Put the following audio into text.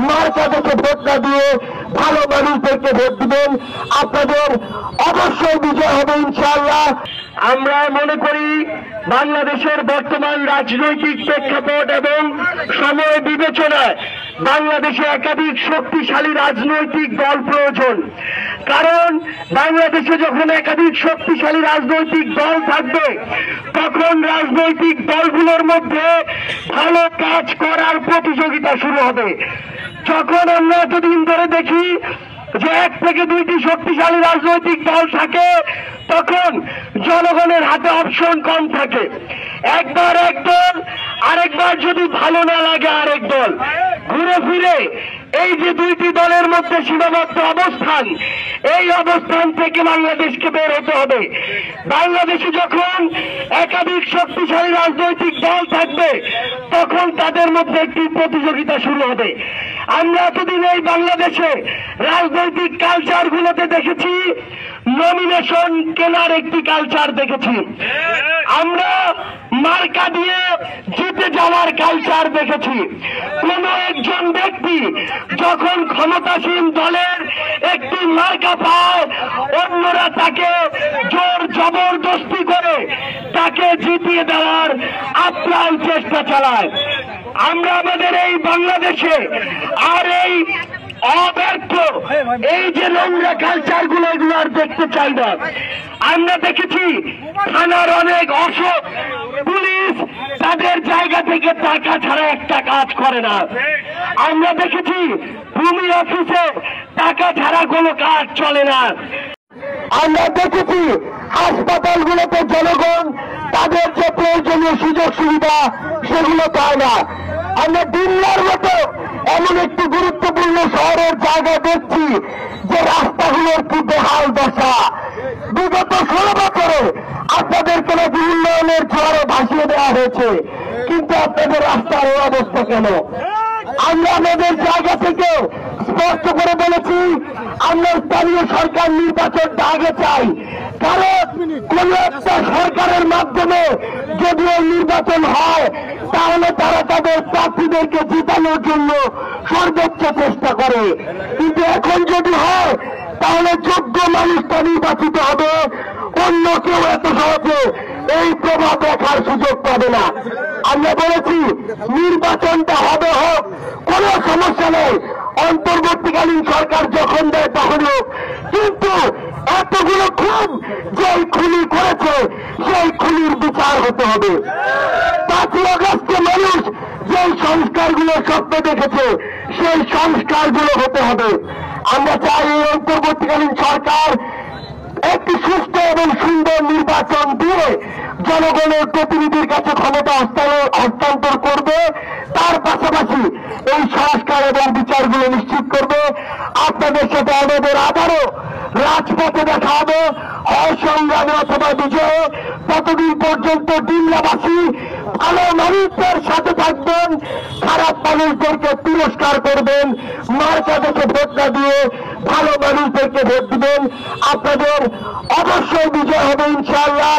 মার্কা দেখে ভোট না দিয়ে ভালো মানুষদেরকে ভোট দিবেন। আপনাদের অবশ্যই বিজয় হবে ইনশাআল্লাহ। আমরা মনে করি বাংলাদেশের বর্তমান রাজনৈতিক প্রেক্ষাপট এবং সময় বিবেচনায় বাংলাদেশে একাধিক শক্তিশালী রাজনৈতিক দল প্রয়োজন। কারণ বাংলাদেশে যখন একাধিক শক্তিশালী রাজনৈতিক দল থাকবে তখন রাজনৈতিক দলগুলোর মধ্যে ভালো কাজ করার প্রতিযোগিতা শুরু হবে। যখন আমরা এতদিন ধরে দেখি যে 1 থেকে 2টি শক্তিশালী রাজনৈতিক দল থাকে তখন জনগণের হাতে অপশন কম থাকে। একবার এক দল, আরেকবার যদি ভালো না লাগে আরেক দল, ঘুরে ফিরে এই যে 2টি দলের মধ্যে সীমাবদ্ধ অবস্থান, এই অবস্থান থেকে বাংলাদেশকে বের হতে হবে। বাংলাদেশে যখন একাধিক শক্তিশালী রাজনৈতিক দল থাকবে তখন তাদের মধ্যে একটি প্রতিযোগিতা শুরু হবে। আমরা এতদিন এই বাংলাদেশে রাজনৈতিক কালচার গুলোতে দেখেছি নমিনেশন কেনার একটি কালচার দেখেছি, আমরা মার্কা দিয়ে জিতে যাওয়ার কালচার দেখেছি। কোন একজন ব্যক্তি যখন ক্ষমতাসীন দলের একটি মার্কা পায় অন্যরা তাকে জোর জবরদস্তি করে তাকে জিতিয়ে দেওয়ার আপ্রাণ চেষ্টা চালায়। আমরা আমাদের এই বাংলাদেশে আর এই অব্যর্থ এই যে নোংরা কালচার গুলো এগুলো আর দেখতে চাই না। আমরা দেখেছি থানার অনেক অসৎ পুলিশ তাদের জায়গা থেকে টাকা ছাড়া একটা কাজ করে না। আমরা দেখেছি ভূমি অফিসে টাকা ছাড়া কোনো কাজ চলে না। আমরা দেখেছি হাসপাতালগুলোতে জনগণ তাদের যে প্রয়োজনীয় সুযোগ সুবিধা সেগুলো পায় না। আমরা দিল্লার মতো এমন একটি গুরুত্বপূর্ণ শহরের জায়গা দেখছি যে রাস্তাগুলোর কি বেহাল দশা। বিগত 16 বছরে আপনাদেরকে নাকি উন্নয়নের জোয়ারে ভাসিয়ে দেওয়া হয়েছে, কিন্তু আপনাদের রাস্তার এই অবস্থা কেন? আমরা আমাদের জায়গা থেকে স্পষ্ট করে বলেছি আমরা স্থানীয় সরকার নির্বাচনটা আগে চাই। কারণ কোন একটা সরকারের মাধ্যমে যদি এই নির্বাচন হয় তাহলে তারা তাদের প্রার্থীদেরকে জিতানোর জন্য সর্বোচ্চ চেষ্টা করে, কিন্তু এখন যদি হয় তাহলে যোগ্য মানুষটা নির্বাচিত হবে, অন্য কেউ এত সহজে এই প্রভাব দেখার সুযোগ পাবে না। আমরা বলেছি নির্বাচনটা হবে, হোক, কোন সমস্যা নেই, অন্তর্বর্তীকালীন সরকার যখন দেয় তখন হোক, কিন্তু এতগুলো খুন যেই খুনি করেছে সেই খুনির বিচার হতে হবে। 5ই আগস্টে মানুষ যেই সংস্কারগুলো স্বপ্ন দেখেছে সেই সংস্কারগুলো হতে হবে। আমরা চাই এই অন্তর্বর্তীকালীন সরকার একটি সুস্থ এবং সুন্দর নির্বাচন দিয়ে জনগণের প্রতিনিধির কাছে ক্ষমতা হস্তান্তর করবে, তার পাশাপাশি এই সংস্কার এবং বিচারগুলো নিশ্চিত করবে। আপনাদের সাথে আমাদের আবারও রাজপথে দেখা হবে, হয় সংগ্রামে অথবা বিজয়ে। ততদিন পর্যন্ত দিল্লাবাসী ভালো মানুষদের সাথে থাকবেন, খারাপ মানুষদেরকে তিরস্কার করবেন, মার্কা দেখে ভোট না দিয়ে ভালো মানুষদেরকে ভোট দিবেন। আপনাদের অবশ্যই বিজয় হবে ইনশাআল্লাহ।